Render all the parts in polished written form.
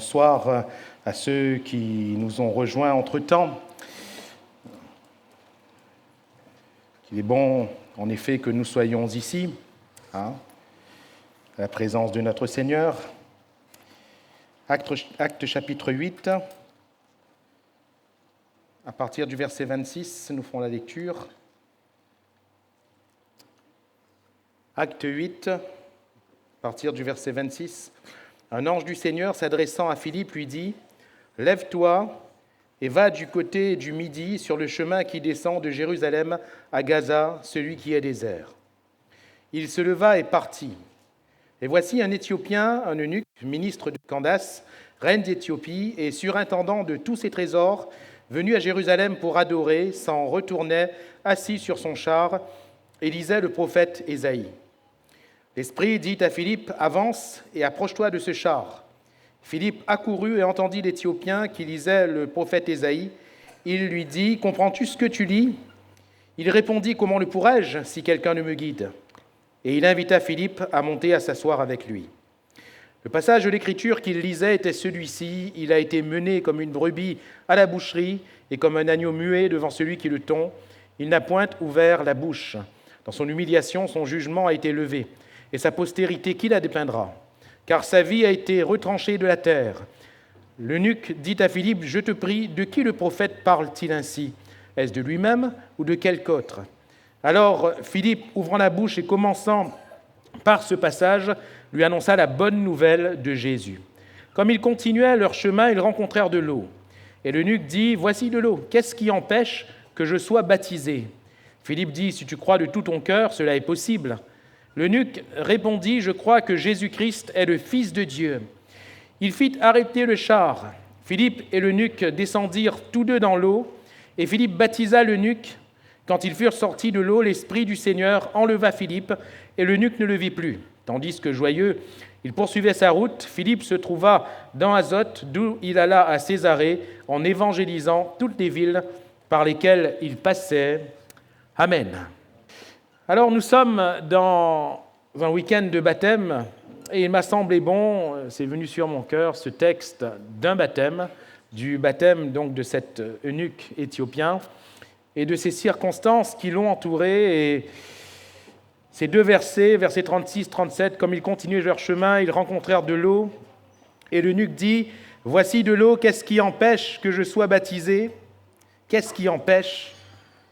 Bonsoir à ceux qui nous ont rejoints entre-temps. Il est bon, en effet, que nous soyons ici, à la présence de notre Seigneur. Acte chapitre 8, à partir du verset 26, nous ferons la lecture. Acte 8, à partir du verset 26. Un ange du Seigneur, s'adressant à Philippe, lui dit « Lève-toi et va du côté du midi sur le chemin qui descend de Jérusalem à Gaza, celui qui est désert. » Il se leva et partit. Et voici un Éthiopien, un eunuque, ministre de Candace, reine d'Éthiopie et surintendant de tous ses trésors, venu à Jérusalem pour adorer, s'en retournait assis sur son char et lisait le prophète Ésaïe. L'Esprit dit à Philippe, « Avance et approche-toi de ce char. » Philippe accourut et entendit l'Éthiopien qui lisait le prophète Ésaïe. Il lui dit, « Comprends-tu ce que tu lis ?» Il répondit, « Comment le pourrais-je si quelqu'un ne me guide ?» Et il invita Philippe à monter à s'asseoir avec lui. Le passage de l'Écriture qu'il lisait était celui-ci. Il a été mené comme une brebis à la boucherie et comme un agneau muet devant celui qui le tond. Il n'a point ouvert la bouche. Dans son humiliation, son jugement a été levé. Et sa postérité, qui la dépeindra ? Car sa vie a été retranchée de la terre. L'eunuque dit à Philippe, « Je te prie, de qui le prophète parle-t-il ainsi ? Est-ce de lui-même ou de quelque autre ?» Alors Philippe, ouvrant la bouche et commençant par ce passage, lui annonça la bonne nouvelle de Jésus. Comme ils continuaient leur chemin, ils rencontrèrent de l'eau. Et l'eunuque dit, « Voici de l'eau, qu'est-ce qui empêche que je sois baptisé ?» Philippe dit, « Si tu crois de tout ton cœur, cela est possible. » L'eunuque répondit, « Je crois que Jésus-Christ est le Fils de Dieu. » Il fit arrêter le char. Philippe et l'eunuque descendirent tous deux dans l'eau, et Philippe baptisa l'eunuque. Quand ils furent sortis de l'eau, l'Esprit du Seigneur enleva Philippe, et l'eunuque ne le vit plus. Tandis que joyeux, il poursuivait sa route, Philippe se trouva dans Azote, d'où il alla à Césarée, en évangélisant toutes les villes par lesquelles il passait. Amen. Alors nous sommes dans un week-end de baptême et il m'a semblé bon, c'est venu sur mon cœur, ce texte d'un baptême, du baptême donc de cet eunuque éthiopien et de ces circonstances qui l'ont entouré. Et ces deux versets 36-37, comme ils continuaient leur chemin, ils rencontrèrent de l'eau et l'eunuque dit « Voici de l'eau, qu'est-ce qui empêche que je sois baptisé ? Qu'est-ce qui empêche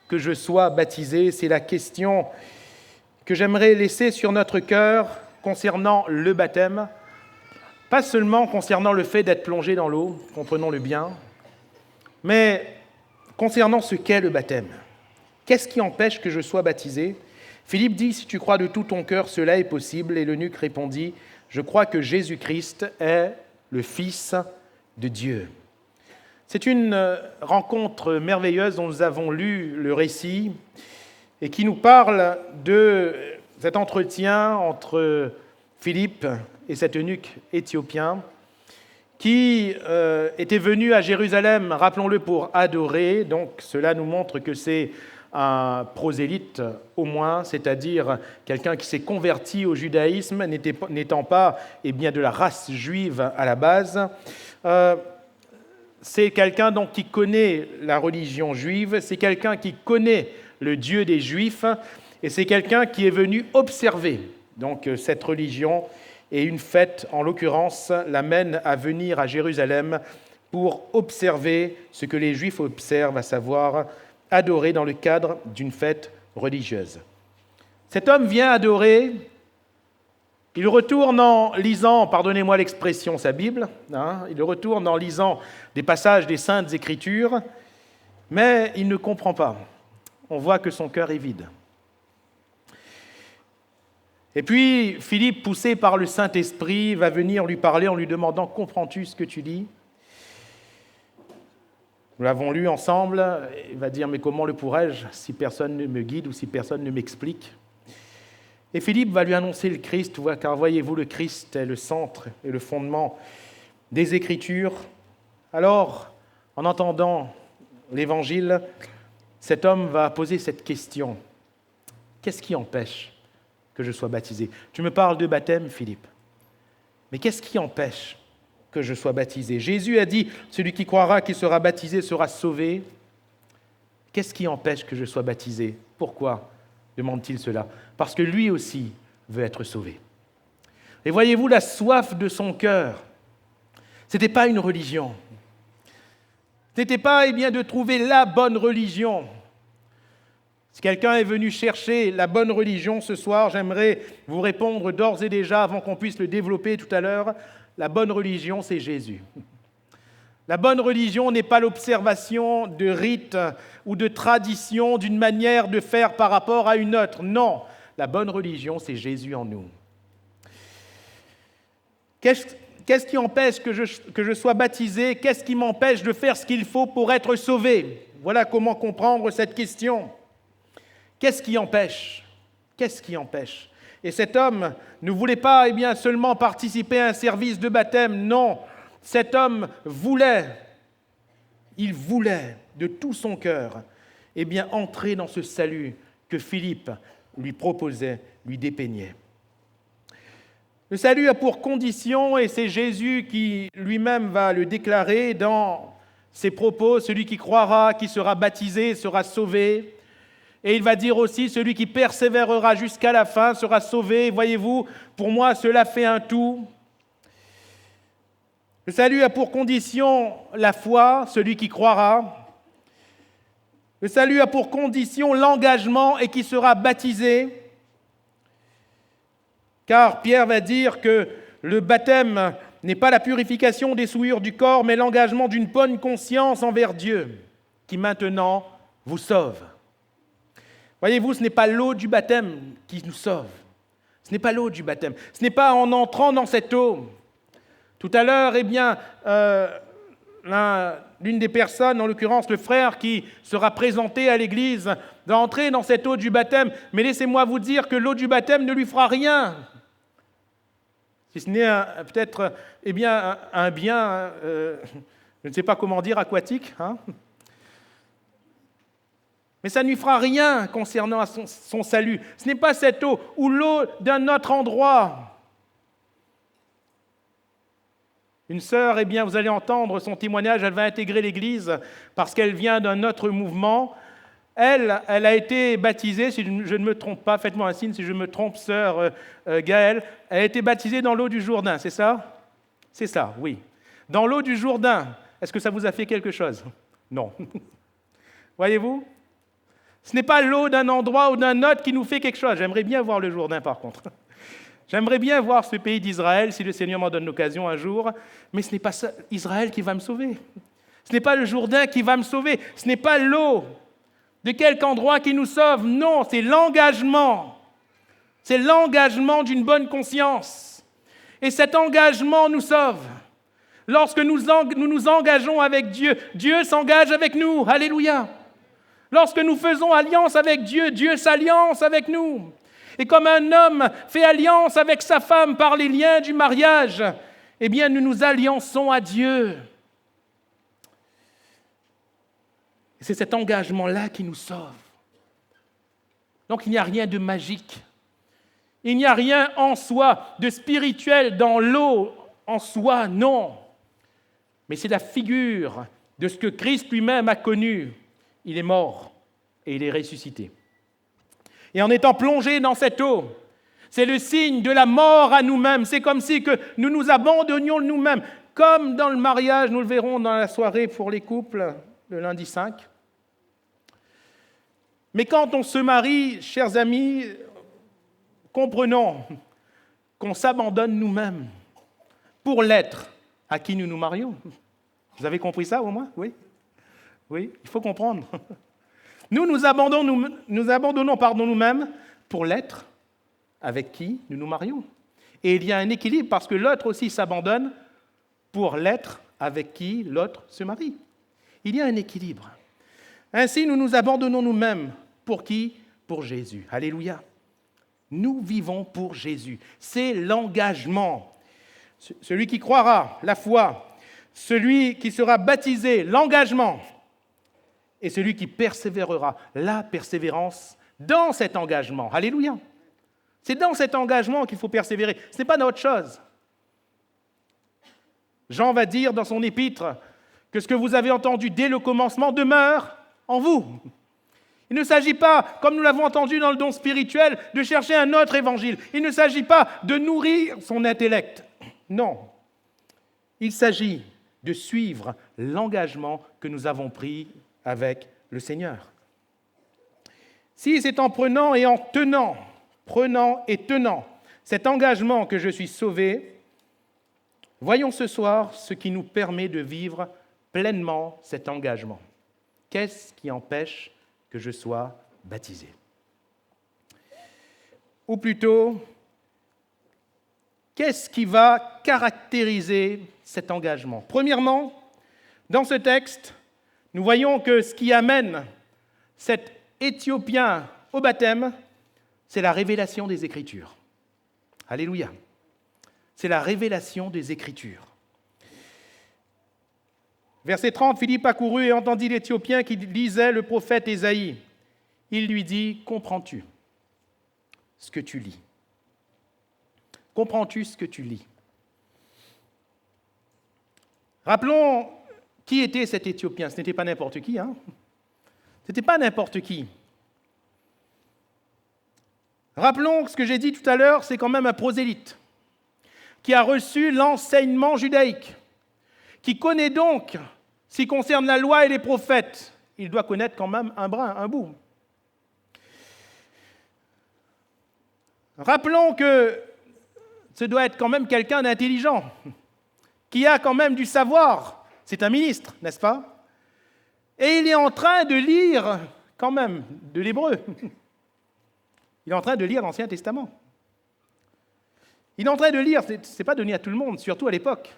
que je sois baptisé ?» C'est la question que j'aimerais laisser sur notre cœur concernant le baptême, pas seulement concernant le fait d'être plongé dans l'eau, comprenons-le bien, mais concernant ce qu'est le baptême. Qu'est-ce qui empêche que je sois baptisé ? Philippe dit, « Si tu crois de tout ton cœur, cela est possible. » Et l'eunuque répondit, « Je crois que Jésus-Christ est le Fils de Dieu. » C'est une rencontre merveilleuse dont nous avons lu le récit et qui nous parle de cet entretien entre Philippe et cet eunuque éthiopien qui était venu à Jérusalem, rappelons-le, pour adorer. Donc cela nous montre que c'est un prosélyte au moins, c'est-à-dire quelqu'un qui s'est converti au judaïsme, n'étant pas de la race juive à la base. C'est quelqu'un donc qui connaît la religion juive, c'est quelqu'un qui connaît le Dieu des Juifs, et c'est quelqu'un qui est venu observer donc cette religion, et une fête, en l'occurrence, l'amène à venir à Jérusalem pour observer ce que les Juifs observent, à savoir adorer dans le cadre d'une fête religieuse. Cet homme vient adorer. Il retourne en lisant, pardonnez-moi l'expression, sa Bible, il retourne en lisant des passages des Saintes Écritures, mais il ne comprend pas. On voit que son cœur est vide. Et puis, Philippe, poussé par le Saint-Esprit, va venir lui parler en lui demandant « Comprends-tu ce que tu lis ?» Nous l'avons lu ensemble, il va dire « Mais comment le pourrais-je si personne ne me guide ou si personne ne m'explique ?» Et Philippe va lui annoncer le Christ, car voyez-vous, le Christ est le centre et le fondement des Écritures. Alors, en entendant l'Évangile, cet homme va poser cette question. Qu'est-ce qui empêche que je sois baptisé ? Tu me parles de baptême, Philippe. Mais qu'est-ce qui empêche que je sois baptisé. Jésus a dit, celui qui croira, qui sera baptisé, sera sauvé. Qu'est-ce qui empêche que je sois baptisé? Pourquoi demande-t-il cela? Parce que lui aussi veut être sauvé. Et voyez-vous, la soif de son cœur, ce n'était pas une religion. Ce n'était pas de trouver la bonne religion. Si quelqu'un est venu chercher la bonne religion ce soir, j'aimerais vous répondre d'ores et déjà, avant qu'on puisse le développer tout à l'heure, la bonne religion, c'est Jésus. La bonne religion n'est pas l'observation de rites ou de traditions d'une manière de faire par rapport à une autre. Non, la bonne religion, c'est Jésus en nous. Qu'est-ce qui empêche que je sois baptisé? Qu'est-ce qui m'empêche de faire ce qu'il faut pour être sauvé? Voilà comment comprendre cette question. Qu'est-ce qui empêche? Qu'est-ce qui empêche? Et cet homme ne voulait pas seulement participer à un service de baptême, non. Cet homme voulait de tout son cœur entrer dans ce salut que Philippe lui proposait, lui dépeignait. Le salut a pour condition, et c'est Jésus qui lui-même va le déclarer dans ses propos, celui qui croira, qui sera baptisé, sera sauvé. Et il va dire aussi, celui qui persévérera jusqu'à la fin sera sauvé. Voyez-vous, pour moi, cela fait un tout. Le salut a pour condition la foi, celui qui croira. Le salut a pour condition l'engagement et qui sera baptisé. Car Pierre va dire que le baptême n'est pas la purification des souillures du corps, mais l'engagement d'une bonne conscience envers Dieu, qui maintenant vous sauve. Voyez-vous, ce n'est pas l'eau du baptême qui nous sauve. Ce n'est pas l'eau du baptême. Ce n'est pas en entrant dans cette eau. Tout à l'heure, l'une des personnes, en l'occurrence le frère qui sera présenté à l'église, va entrer dans cette eau du baptême. Mais laissez-moi vous dire que l'eau du baptême ne lui fera rien. Si ce n'est peut-être un bien, je ne sais pas comment dire, aquatique. Mais ça ne lui fera rien concernant son salut. Ce n'est pas cette eau ou l'eau d'un autre endroit. Une sœur, vous allez entendre son témoignage, elle va intégrer l'Église parce qu'elle vient d'un autre mouvement. Elle a été baptisée, si je ne me trompe pas, faites-moi un signe si je me trompe, sœur Gaëlle, elle a été baptisée dans l'eau du Jourdain, c'est ça? C'est ça, oui. Dans l'eau du Jourdain, est-ce que ça vous a fait quelque chose? Non. Voyez-vous? Ce n'est pas l'eau d'un endroit ou d'un autre qui nous fait quelque chose. J'aimerais bien voir le Jourdain, par contre. J'aimerais bien voir ce pays d'Israël, si le Seigneur m'en donne l'occasion un jour, mais ce n'est pas ça, Israël qui va me sauver. Ce n'est pas le Jourdain qui va me sauver. Ce n'est pas l'eau de quelque endroit qui nous sauve. Non, c'est l'engagement. C'est l'engagement d'une bonne conscience. Et cet engagement nous sauve. Lorsque nous nous engageons avec Dieu, Dieu s'engage avec nous. Alléluia. Lorsque nous faisons alliance avec Dieu, Dieu s'alliance avec nous. Et comme un homme fait alliance avec sa femme par les liens du mariage, nous nous alliançons à Dieu. Et c'est cet engagement-là qui nous sauve. Donc il n'y a rien de magique. Il n'y a rien en soi de spirituel dans l'eau en soi, non. Mais c'est la figure de ce que Christ lui-même a connu. Il est mort et il est ressuscité. Et en étant plongé dans cette eau, c'est le signe de la mort à nous-mêmes. C'est comme si que nous nous abandonnions nous-mêmes. Comme dans le mariage, nous le verrons dans la soirée pour les couples, le lundi 5. Mais quand on se marie, chers amis, comprenons qu'on s'abandonne nous-mêmes pour l'être à qui nous nous marions. Vous avez compris ça au moins? Oui. Oui, il faut comprendre. Nous abandonnons nous-mêmes pour l'être avec qui nous nous marions. Et il y a un équilibre parce que l'autre aussi s'abandonne pour l'être avec qui l'autre se marie. Il y a un équilibre. Ainsi, nous nous abandonnons nous-mêmes. Pour qui? Pour Jésus. Alléluia. Nous vivons pour Jésus. C'est l'engagement. Celui qui croira, la foi. Celui qui sera baptisé, l'engagement. Et celui qui persévérera, la persévérance dans cet engagement. Alléluia. C'est dans cet engagement qu'il faut persévérer. Ce n'est pas d'autre chose. Jean va dire dans son épître que ce que vous avez entendu dès le commencement demeure en vous. Il ne s'agit pas, comme nous l'avons entendu dans le don spirituel, de chercher un autre évangile. Il ne s'agit pas de nourrir son intellect. Non. Il s'agit de suivre l'engagement que nous avons pris avec le Seigneur. Si c'est en prenant et tenant cet engagement que je suis sauvé, voyons ce soir ce qui nous permet de vivre pleinement cet engagement. Qu'est-ce qui empêche que je sois baptisé? Ou plutôt, qu'est-ce qui va caractériser cet engagement? Premièrement, dans ce texte, nous voyons que ce qui amène cet Éthiopien au baptême, c'est la révélation des Écritures. Alléluia. C'est la révélation des Écritures. Verset 30, Philippe accourut et entendit l'Éthiopien qui lisait le prophète Ésaïe. Il lui dit, « Comprends-tu ce que tu lis? Comprends-tu ce que tu lis ?» Rappelons qui était cet Éthiopien. Ce n'était pas n'importe qui. Ce n'était pas n'importe qui. Rappelons que ce que j'ai dit tout à l'heure, c'est quand même un prosélyte qui a reçu l'enseignement judaïque, qui connaît donc, ce qui concerne la loi et les prophètes, il doit connaître quand même un bout. Rappelons que ce doit être quand même quelqu'un d'intelligent, qui a quand même du savoir. C'est un ministre, n'est-ce pas? Et il est en train de lire quand même de l'hébreu. Il est en train de lire l'Ancien Testament. Il est en train de lire, ce n'est pas donné à tout le monde, surtout à l'époque.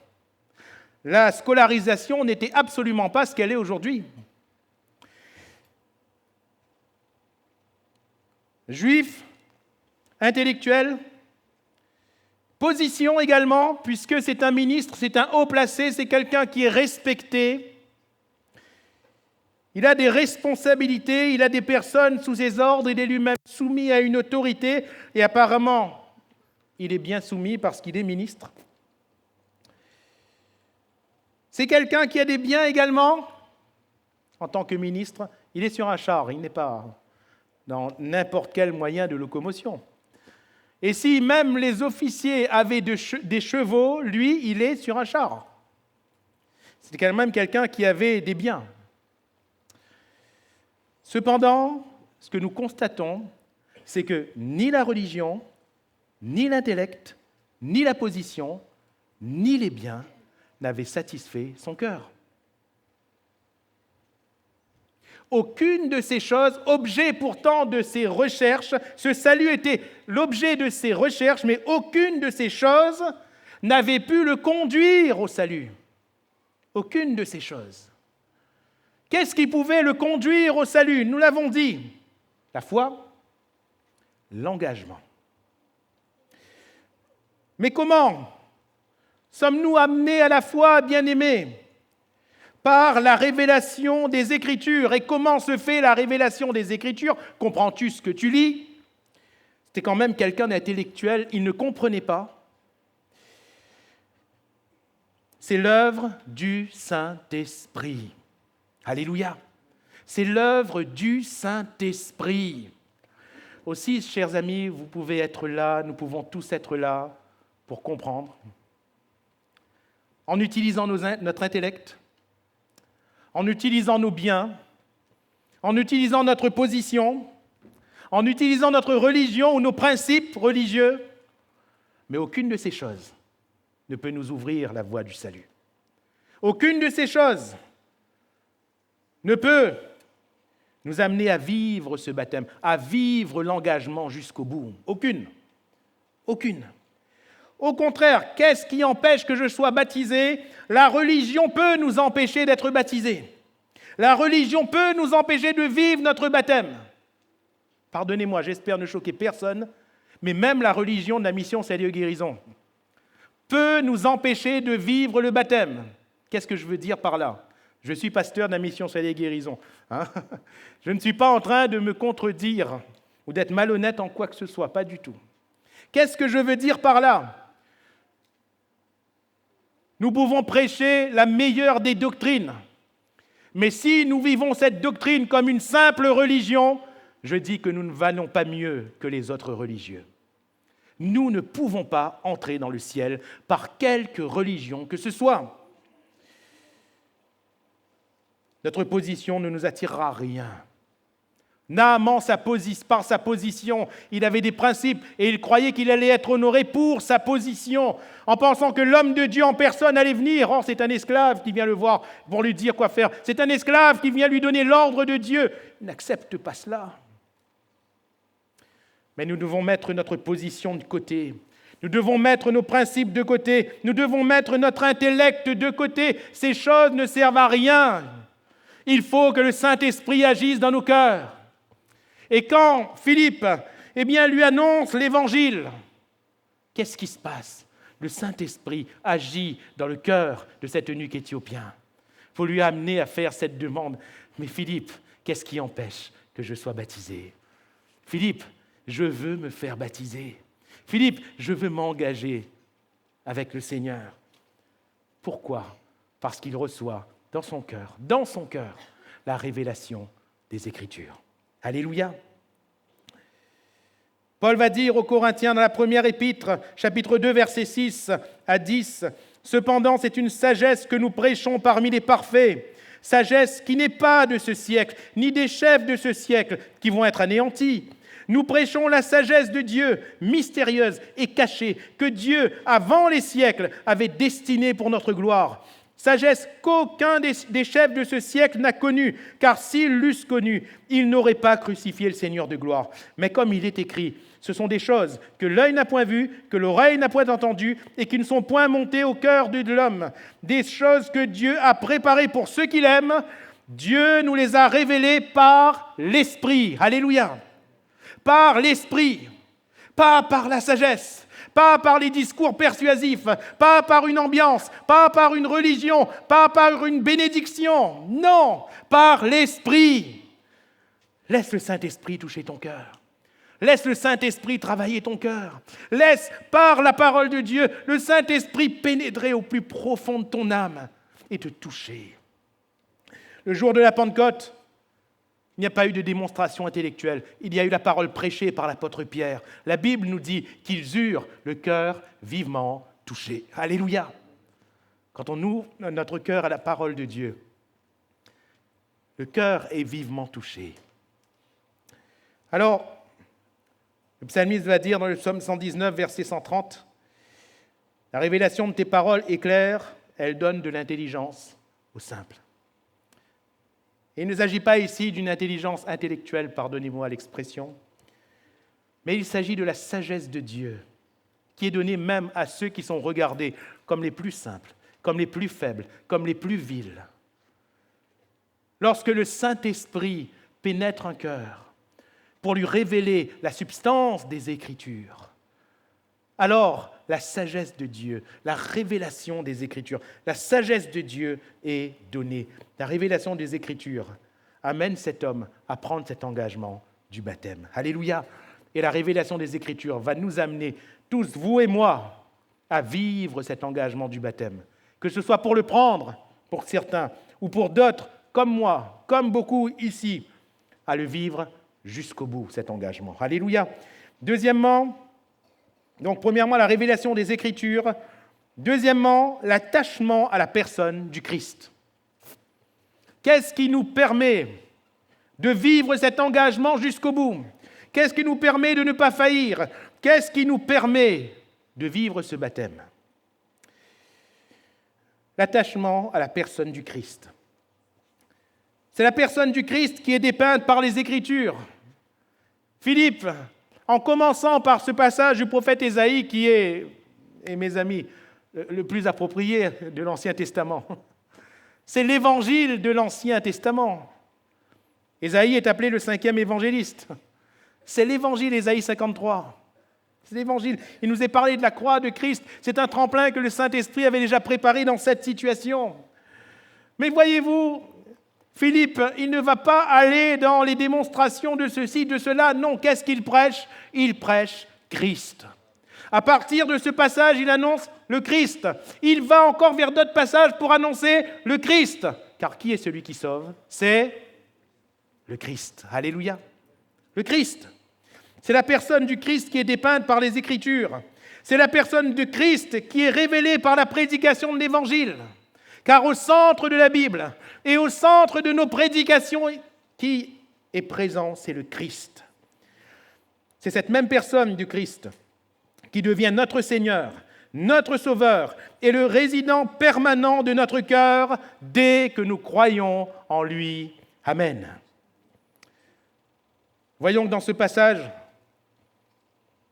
La scolarisation n'était absolument pas ce qu'elle est aujourd'hui. Juif, intellectuel, position également, puisque c'est un ministre, c'est un haut placé, c'est quelqu'un qui est respecté. Il a des responsabilités, il a des personnes sous ses ordres, il est lui-même soumis à une autorité, et apparemment, il est bien soumis parce qu'il est ministre. C'est quelqu'un qui a des biens également. En tant que ministre, il est sur un char, il n'est pas dans n'importe quel moyen de locomotion. Et si même les officiers avaient des chevaux, lui, il est sur un char. C'est quand même quelqu'un qui avait des biens. Cependant, ce que nous constatons, c'est que ni la religion, ni l'intellect, ni la position, ni les biens n'avaient satisfait son cœur. Aucune de ces choses, objet pourtant de ses recherches, ce salut était l'objet de ses recherches, mais aucune de ces choses n'avait pu le conduire au salut. Aucune de ces choses. Qu'est-ce qui pouvait le conduire au salut? Nous l'avons dit. La foi, l'engagement. Mais comment sommes-nous amenés à la foi, bien-aimés? Par la révélation des Écritures. Et comment se fait la révélation des Écritures? Comprends-tu ce que tu lis? C'était quand même quelqu'un d'intellectuel, il ne comprenait pas. C'est l'œuvre du Saint-Esprit. Alléluia. C'est l'œuvre du Saint-Esprit. Aussi, chers amis, vous pouvez être là, nous pouvons tous être là pour comprendre. En utilisant notre intellect, en utilisant nos biens, en utilisant notre position, en utilisant notre religion ou nos principes religieux, mais aucune de ces choses ne peut nous ouvrir la voie du salut. Aucune de ces choses ne peut nous amener à vivre ce baptême, à vivre l'engagement jusqu'au bout. Aucune. Aucune. Au contraire, qu'est-ce qui empêche que je sois baptisé? La religion peut nous empêcher d'être baptisés. La religion peut nous empêcher de vivre notre baptême. Pardonnez-moi, j'espère ne choquer personne, mais même la religion de la mission Salut-Guérison peut nous empêcher de vivre le baptême. Qu'est-ce que je veux dire par là? Je suis pasteur de la mission Salut-Guérison. Je ne suis pas en train de me contredire ou d'être malhonnête en quoi que ce soit, pas du tout. Qu'est-ce que je veux dire par là? Nous pouvons prêcher la meilleure des doctrines. Mais si nous vivons cette doctrine comme une simple religion, je dis que nous ne valons pas mieux que les autres religieux. Nous ne pouvons pas entrer dans le ciel par quelque religion que ce soit. Notre position ne nous attirera à rien. Naaman, par sa position, il avait des principes et il croyait qu'il allait être honoré pour sa position, en pensant que l'homme de Dieu en personne allait venir. Or, c'est un esclave qui vient le voir pour lui dire quoi faire. C'est un esclave qui vient lui donner l'ordre de Dieu. Il n'accepte pas cela. Mais nous devons mettre notre position de côté. Nous devons mettre nos principes de côté. Nous devons mettre notre intellect de côté. Ces choses ne servent à rien. Il faut que le Saint-Esprit agisse dans nos cœurs. Et quand Philippe lui annonce l'Évangile, qu'est-ce qui se passe? Le Saint-Esprit agit dans le cœur de cet eunuque éthiopien. Il faut lui amener à faire cette demande. Mais Philippe, qu'est-ce qui empêche que je sois baptisé? Philippe, je veux me faire baptiser. Philippe, je veux m'engager avec le Seigneur. Pourquoi? Parce qu'il reçoit dans son cœur, la révélation des Écritures. Alléluia. Paul va dire aux Corinthiens dans la première épître, chapitre 2, versets 6 à 10, « Cependant, c'est une sagesse que nous prêchons parmi les parfaits, sagesse qui n'est pas de ce siècle, ni des chefs de ce siècle qui vont être anéantis. Nous prêchons la sagesse de Dieu, mystérieuse et cachée, que Dieu, avant les siècles, avait destinée pour notre gloire. Sagesse qu'aucun des chefs de ce siècle n'a connue, car s'ils l'eussent connue, ils n'auraient pas crucifié le Seigneur de gloire. Mais comme il est écrit, ce sont des choses que l'œil n'a point vues, que l'oreille n'a point entendues, et qui ne sont point montées au cœur de l'homme. Des choses que Dieu a préparées pour ceux qu'il aime, Dieu nous les a révélées par l'Esprit. Alléluia. Par l'Esprit, pas par la sagesse. Pas par les discours persuasifs, pas par une ambiance, pas par une religion, pas par une bénédiction. Non, par l'Esprit. Laisse le Saint-Esprit toucher ton cœur. Laisse le Saint-Esprit travailler ton cœur. Laisse, par la parole de Dieu, le Saint-Esprit pénétrer au plus profond de ton âme et te toucher. Le jour de la Pentecôte, il n'y a pas eu de démonstration intellectuelle. Il y a eu la parole prêchée par l'apôtre Pierre. La Bible nous dit qu'ils eurent le cœur vivement touché. Alléluia. Quand on ouvre notre cœur à la parole de Dieu, le cœur est vivement touché. Alors, le psalmiste va dire dans le psaume 119, verset 130, « La révélation de tes paroles est claire, elle donne de l'intelligence aux simples. » Et il ne s'agit pas ici d'une intelligence intellectuelle, pardonnez-moi l'expression, mais il s'agit de la sagesse de Dieu, qui est donnée même à ceux qui sont regardés comme les plus simples, comme les plus faibles, comme les plus vils. Lorsque le Saint-Esprit pénètre un cœur pour lui révéler la substance des Écritures, alors la sagesse de Dieu, la révélation des Écritures, la sagesse de Dieu est donnée. La révélation des Écritures amène cet homme à prendre cet engagement du baptême. Alléluia. Et la révélation des Écritures va nous amener, tous, vous et moi, à vivre cet engagement du baptême. Que ce soit pour le prendre, pour certains, ou pour d'autres, comme moi, comme beaucoup ici, à le vivre jusqu'au bout, cet engagement. Alléluia. Deuxièmement, premièrement, la révélation des Écritures. Deuxièmement, l'attachement à la personne du Christ. Qu'est-ce qui nous permet de vivre cet engagement jusqu'au bout? Qu'est-ce qui nous permet de ne pas faillir? Qu'est-ce qui nous permet de vivre ce baptême? L'attachement à la personne du Christ. C'est la personne du Christ qui est dépeinte par les Écritures. Philippe, en commençant par ce passage du prophète Ésaïe qui est, et mes amis, le plus approprié de l'Ancien Testament. C'est l'évangile de l'Ancien Testament. Ésaïe est appelé le 5e évangéliste. C'est l'évangile Ésaïe 53. C'est l'évangile. Il nous est parlé de la croix de Christ. C'est un tremplin que le Saint-Esprit avait déjà préparé dans cette situation. Mais voyez-vous, Philippe, il ne va pas aller dans les démonstrations de ceci, de cela. Non, qu'est-ce qu'il prêche? Il prêche Christ. À partir de ce passage, il annonce le Christ. Il va encore vers d'autres passages pour annoncer le Christ. Car qui est celui qui sauve? C'est le Christ. Alléluia. Le Christ. C'est la personne du Christ qui est dépeinte par les Écritures. C'est la personne du Christ qui est révélée par la prédication de l'Évangile. Car au centre de la Bible et au centre de nos prédications, qui est présent, c'est le Christ. C'est cette même personne du Christ qui devient notre Seigneur, notre Sauveur et le résident permanent de notre cœur dès que nous croyons en lui. Amen. Voyons que dans ce passage,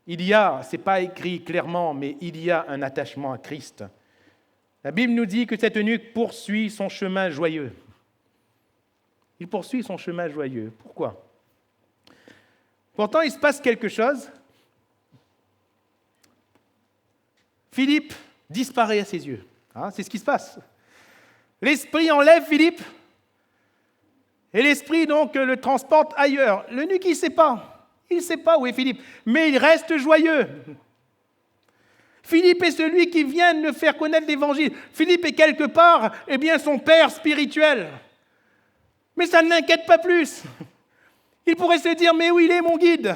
ce n'est pas écrit clairement, mais il y a un attachement à Christ. La Bible nous dit que cet eunuque poursuit son chemin joyeux. Il poursuit son chemin joyeux. Pourquoi? Pourtant, il se passe quelque chose. Philippe disparaît à ses yeux. C'est ce qui se passe. L'esprit enlève Philippe, et l'esprit donc le transporte ailleurs. L'eunuque, il ne sait pas. Il ne sait pas où est Philippe, mais il reste joyeux. Philippe est celui qui vient de faire connaître l'Évangile. Philippe est quelque part, son père spirituel. Mais ça ne l'inquiète pas plus. Il pourrait se dire, mais où il est mon guide?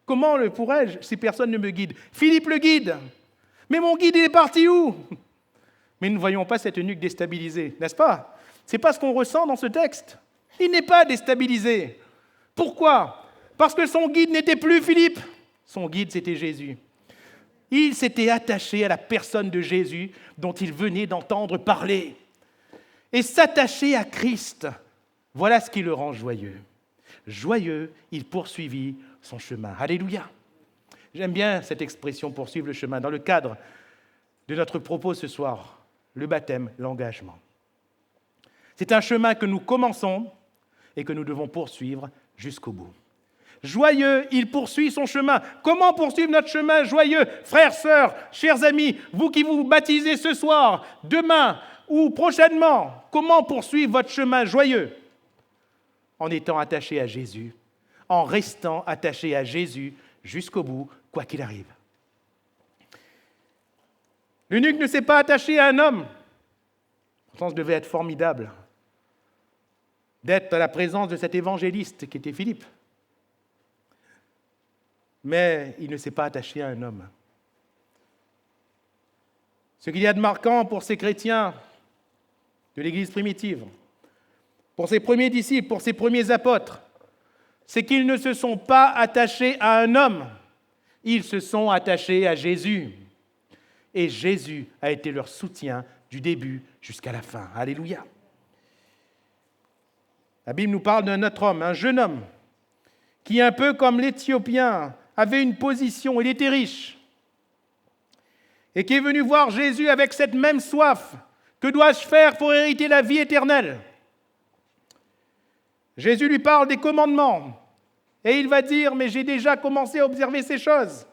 Comment le pourrais-je si personne ne me guide? Philippe le guide. Mais mon guide, il est parti où? Mais nous ne voyons pas cet eunuque déstabilisé, n'est-ce pas? Ce n'est pas ce qu'on ressent dans ce texte. Il n'est pas déstabilisé. Pourquoi? Parce que son guide n'était plus Philippe. Son guide, c'était Jésus. Il s'était attaché à la personne de Jésus dont il venait d'entendre parler. Et s'attacher à Christ, voilà ce qui le rend joyeux. Joyeux, il poursuivit son chemin. Alléluia. J'aime bien cette expression, poursuivre le chemin, dans le cadre de notre propos ce soir, le baptême, l'engagement. C'est un chemin que nous commençons et que nous devons poursuivre jusqu'au bout. Joyeux, il poursuit son chemin. Comment poursuivre notre chemin joyeux? Frères, sœurs, chers amis, vous qui vous baptisez ce soir, demain ou prochainement, comment poursuivre votre chemin joyeux? En étant attaché à Jésus, en restant attaché à Jésus jusqu'au bout, quoi qu'il arrive. L'eunuque ne s'est pas attaché à un homme. Pourtant, ce devait être formidable d'être à la présence de cet évangéliste qui était Philippe. Mais il ne s'est pas attaché à un homme. Ce qu'il y a de marquant pour ces chrétiens de l'Église primitive, pour ses premiers disciples, pour ses premiers apôtres, c'est qu'ils ne se sont pas attachés à un homme, ils se sont attachés à Jésus. Et Jésus a été leur soutien du début jusqu'à la fin. Alléluia. La Bible nous parle d'un autre homme, un jeune homme, qui, un peu comme l'Éthiopien, avait une position, il était riche, et qui est venu voir Jésus avec cette même soif. Que dois-je faire pour hériter la vie éternelle? Jésus lui parle des commandements, et il va dire, mais j'ai déjà commencé à observer ces choses.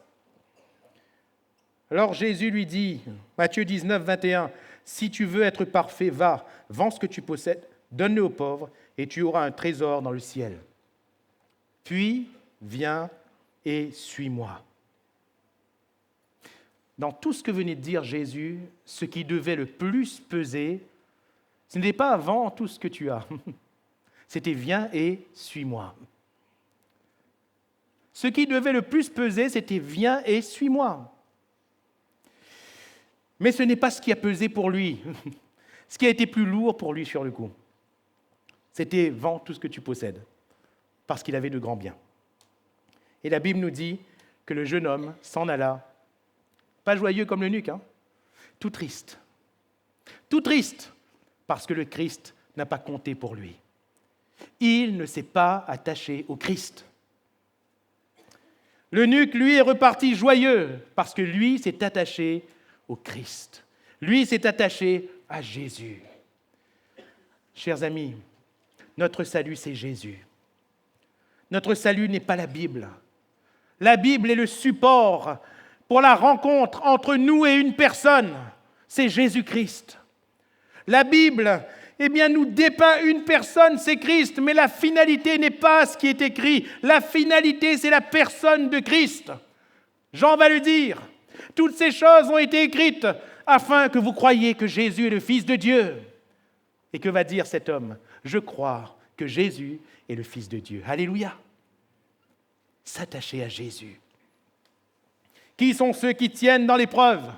Alors Jésus lui dit, Matthieu 19, 21, si tu veux être parfait, va, vends ce que tu possèdes, donne-le aux pauvres, et tu auras un trésor dans le ciel. Puis, viens et suis-moi. Dans tout ce que venait de dire Jésus, ce qui devait le plus peser, ce n'était pas vends tout ce que tu as, c'était viens et suis-moi. Ce qui devait le plus peser, c'était viens et suis-moi. Mais ce n'est pas ce qui a pesé pour lui. Ce qui a été plus lourd pour lui sur le coup, c'était vends tout ce que tu possèdes, parce qu'il avait de grands biens. Et la Bible nous dit que le jeune homme s'en alla, pas joyeux comme l'eunuque, tout triste. Tout triste, parce que le Christ n'a pas compté pour lui. Il ne s'est pas attaché au Christ. L'eunuque, lui, est reparti joyeux, parce que lui s'est attaché au Christ. Lui s'est attaché à Jésus. Chers amis, notre salut, c'est Jésus. Notre salut n'est pas la Bible. La Bible est le support pour la rencontre entre nous et une personne. C'est Jésus-Christ. La Bible, nous dépeint une personne, c'est Christ, mais la finalité n'est pas ce qui est écrit. La finalité, c'est la personne de Christ. Jean va le dire. Toutes ces choses ont été écrites afin que vous croyiez que Jésus est le Fils de Dieu. Et que va dire cet homme? Je crois que Jésus est le Fils de Dieu. Alléluia. S'attacher à Jésus. Qui sont ceux qui tiennent dans l'épreuve?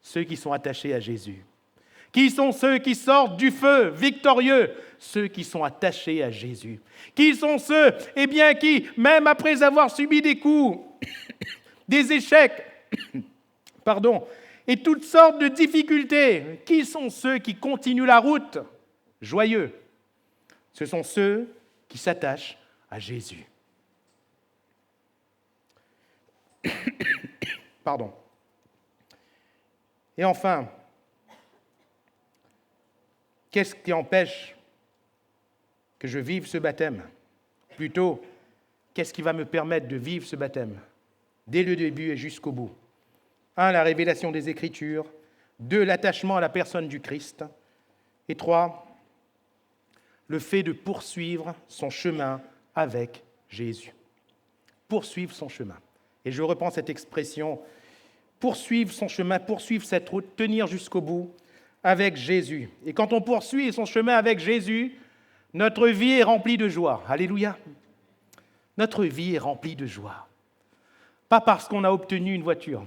Ceux qui sont attachés à Jésus. Qui sont ceux qui sortent du feu victorieux? Ceux qui sont attachés à Jésus. Qui sont ceux, qui, même après avoir subi des coups, des échecs, et toutes sortes de difficultés, qui sont ceux qui continuent la route joyeux? Ce sont ceux qui s'attachent à Jésus. Et enfin, qu'est-ce qui empêche que je vive ce baptême? Plutôt, qu'est-ce qui va me permettre de vivre ce baptême dès le début et jusqu'au bout? 1, la révélation des Écritures. 2, l'attachement à la personne du Christ. Et 3, le fait de poursuivre son chemin avec Jésus. Poursuivre son chemin. Et je reprends cette expression, poursuivre son chemin, poursuivre cette route, tenir jusqu'au bout avec Jésus. Et quand on poursuit son chemin avec Jésus, notre vie est remplie de joie. Alléluia. Notre vie est remplie de joie. Pas parce qu'on a obtenu une voiture,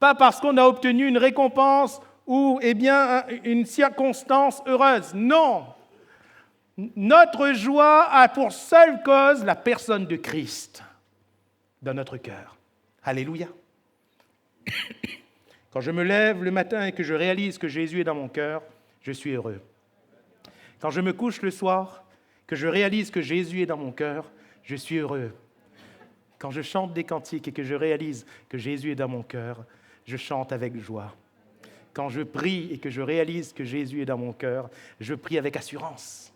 pas parce qu'on a obtenu une récompense ou une circonstance heureuse. Non. Notre joie a pour seule cause la personne de Christ dans notre cœur. Alléluia. Quand je me lève le matin et que je réalise que Jésus est dans mon cœur, je suis heureux. Quand je me couche le soir, que je réalise que Jésus est dans mon cœur, je suis heureux. Quand je chante des cantiques et que je réalise que Jésus est dans mon cœur, je chante avec joie. Quand je prie et que je réalise que Jésus est dans mon cœur, je prie avec assurance.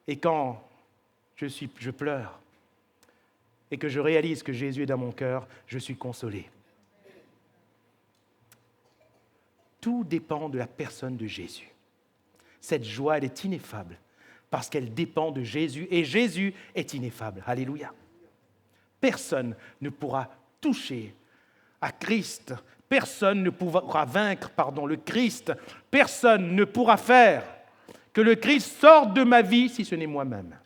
Et quand je pleure et que je réalise que Jésus est dans mon cœur, je suis consolé. Tout dépend de la personne de Jésus. Cette joie, elle est ineffable parce qu'elle dépend de Jésus et Jésus est ineffable. Alléluia. Personne ne pourra toucher à Christ. Personne ne pourra vaincre, le Christ. Personne ne pourra faire que le Christ sorte de ma vie si ce n'est moi-même.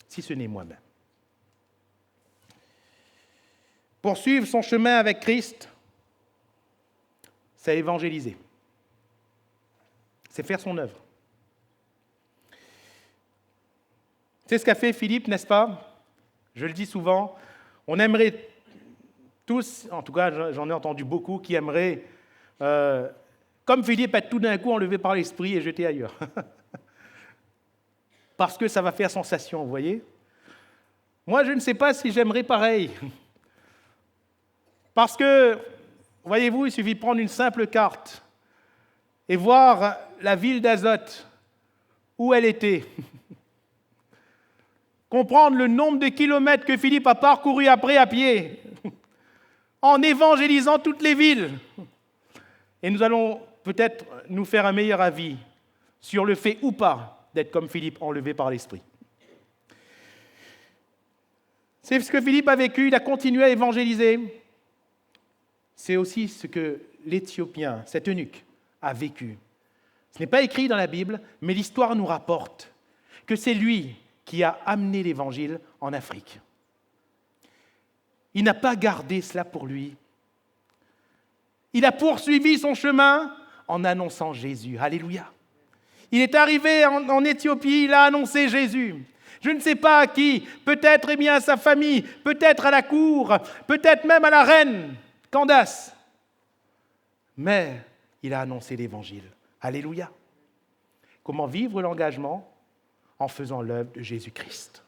Si ce n'est moi-même. Poursuivre son chemin avec Christ, c'est évangéliser. C'est faire son œuvre. C'est ce qu'a fait Philippe, n'est-ce pas? Je le dis souvent, on aimerait tous, en tout cas j'en ai entendu beaucoup, qui aimeraient, comme Philippe, être tout d'un coup enlevé par l'esprit et jeté ailleurs. Parce que ça va faire sensation, vous voyez? Moi, je ne sais pas si j'aimerais pareil. Parce que, voyez-vous, il suffit de prendre une simple carte et voir la ville d'Azote, où elle était. Comprendre le nombre de kilomètres que Philippe a parcouru après à pied, en évangélisant toutes les villes. Et nous allons peut-être nous faire un meilleur avis sur le fait ou pas d'être comme Philippe, enlevé par l'Esprit. C'est ce que Philippe a vécu, il a continué à évangéliser. C'est aussi ce que l'Éthiopien, cet eunuque, a vécu. Ce n'est pas écrit dans la Bible, mais l'histoire nous rapporte que c'est lui qui a amené l'Évangile en Afrique. Il n'a pas gardé cela pour lui. Il a poursuivi son chemin en annonçant Jésus. Alléluia. Il est arrivé en Éthiopie, il a annoncé Jésus. Je ne sais pas à qui, peut-être à sa famille, peut-être à la cour, peut-être même à la reine Candace. Mais il a annoncé l'Évangile. Alléluia. Comment vivre l'engagement? En faisant l'œuvre de Jésus-Christ,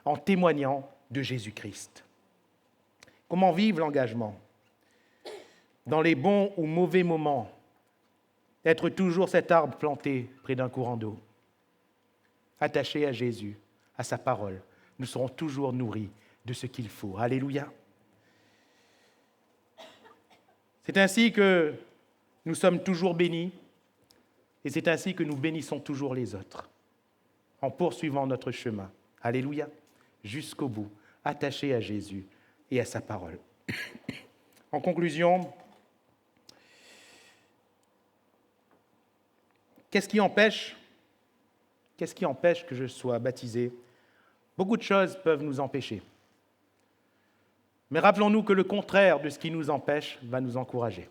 en témoignant de Jésus-Christ. Comment vivre l'engagement? Dans les bons ou mauvais moments, être toujours cet arbre planté près d'un courant d'eau, attaché à Jésus, à sa parole. Nous serons toujours nourris de ce qu'il faut. Alléluia. C'est ainsi que nous sommes toujours bénis et c'est ainsi que nous bénissons toujours les autres. En poursuivant notre chemin, alléluia, jusqu'au bout, attaché à Jésus et à sa parole. En conclusion, qu'est-ce qui empêche que je sois baptisé? Beaucoup de choses peuvent nous empêcher. Mais rappelons-nous que le contraire de ce qui nous empêche va nous encourager.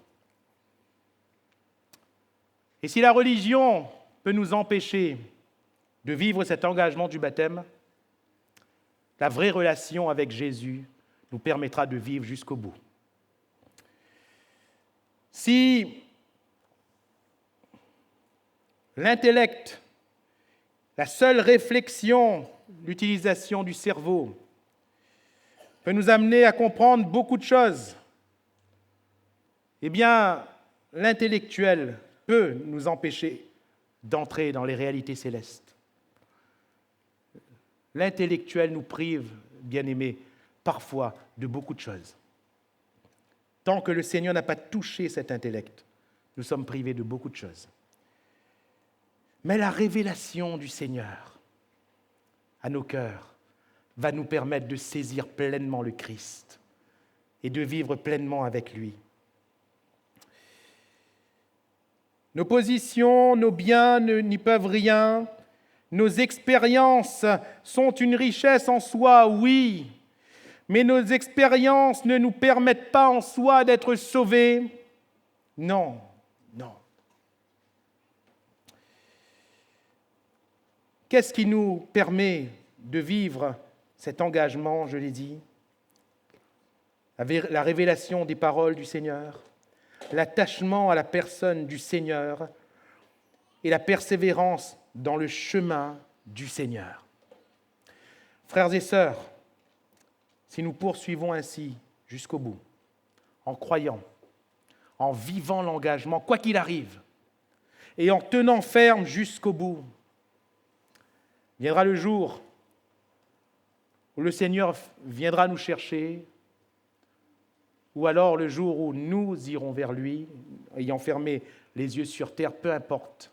Et si la religion peut nous empêcher de vivre cet engagement du baptême, la vraie relation avec Jésus nous permettra de vivre jusqu'au bout. Si l'intellect, la seule réflexion, l'utilisation du cerveau, peut nous amener à comprendre beaucoup de choses, eh bien, l'intellectuel peut nous empêcher d'entrer dans les réalités célestes. L'intellectuel nous prive, bien-aimés, parfois de beaucoup de choses. Tant que le Seigneur n'a pas touché cet intellect, nous sommes privés de beaucoup de choses. Mais la révélation du Seigneur à nos cœurs va nous permettre de saisir pleinement le Christ et de vivre pleinement avec lui. Nos positions, nos biens n'y peuvent rien. Nos expériences sont une richesse en soi, oui, mais nos expériences ne nous permettent pas en soi d'être sauvés. Non, non. Qu'est-ce qui nous permet de vivre cet engagement, je l'ai dit? La révélation des paroles du Seigneur, l'attachement à la personne du Seigneur et la persévérance dans le chemin du Seigneur. Frères et sœurs, si nous poursuivons ainsi jusqu'au bout, en croyant, en vivant l'engagement, quoi qu'il arrive, et en tenant ferme jusqu'au bout, viendra le jour où le Seigneur viendra nous chercher, ou alors le jour où nous irons vers lui, ayant fermé les yeux sur terre, peu importe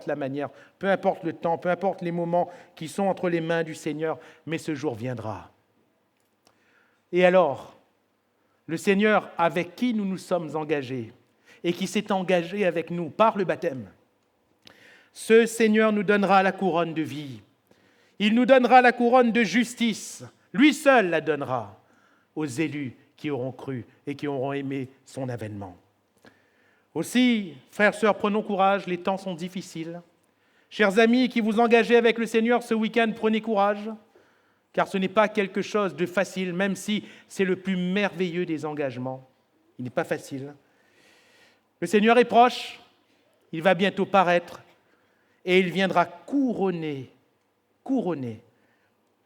la manière, peu importe le temps, peu importe les moments qui sont entre les mains du Seigneur, mais ce jour viendra. Et alors, le Seigneur avec qui nous nous sommes engagés et qui s'est engagé avec nous par le baptême, ce Seigneur nous donnera la couronne de vie. Il nous donnera la couronne de justice. Lui seul la donnera aux élus qui auront cru et qui auront aimé son avènement. Aussi, frères, sœurs, prenons courage, les temps sont difficiles. Chers amis qui vous engagez avec le Seigneur ce week-end, prenez courage, car ce n'est pas quelque chose de facile, même si c'est le plus merveilleux des engagements. Il n'est pas facile. Le Seigneur est proche, il va bientôt paraître, et il viendra couronner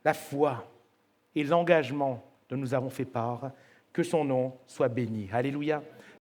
la foi et l'engagement dont nous avons fait part. Que son nom soit béni. Alléluia.